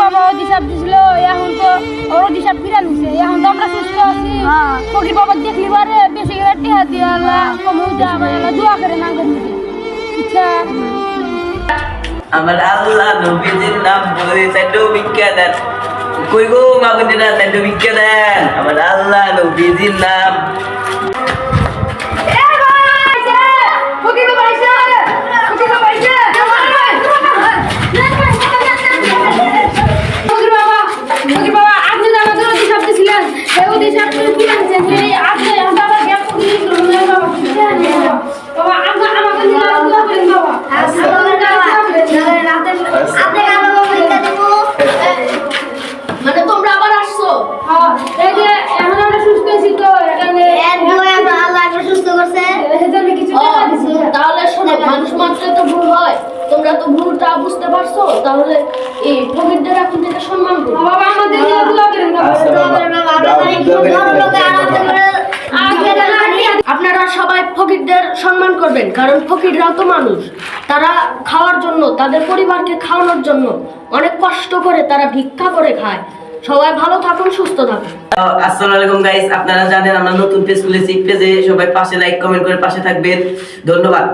বাবা অভিশাপ দিছিল, এখন তো ওর অভিশাপ ফিরে নিছে, এখন তো আমরা সুস্থ আছি। ফকির বাবা দেখলি বারে বেশি করে টিহা দিয়ে আল্লাহ কমু যা আল্লাহ দোয়া করে না করি। আচ্ছা আমার আল্লাহ নবীজির নাম বলে সাইডো ভিক্ষা দেন। কই গো মাগুদিনা সাইডো ভিক্ষা দেন। আমার আল্লাহ নবীজির নাম মানে তোমরা আবার আসছো? এই যে এখন আমরা সুস্থ আছি তো এখানে সুস্থ করছে। কিছু টাকা দিছি। তাহলে শোনো, মানুষ মাত্রই তো ভুল হয়, তোমরা তো ভুলটা বুঝতে পারছো, তাহলে এই ফকিরদের এখন থেকে সম্মান করো। বাবা আমাদের জন্য দোয়া করেন আপনারা সবাই ফকিরদের সম্মান করবেন, কারণ ফকিররাও তো মানুষ। তারা খাওয়ার জন্য, তাদের পরিবারকে খাওয়ানোর জন্য অনেক কষ্ট করে তারা ভিক্ষা করে খায়। সবাই ভালো থাকুন, সুস্থ থাকুন। আসসালামু আলাইকুম গাইস, আপনারা জানেন আমরা নতুন পেজ খুলেছি। পেজে সবাই পাশে লাইক কমেন্ট করে পাশে থাকবেন। ধন্যবাদ।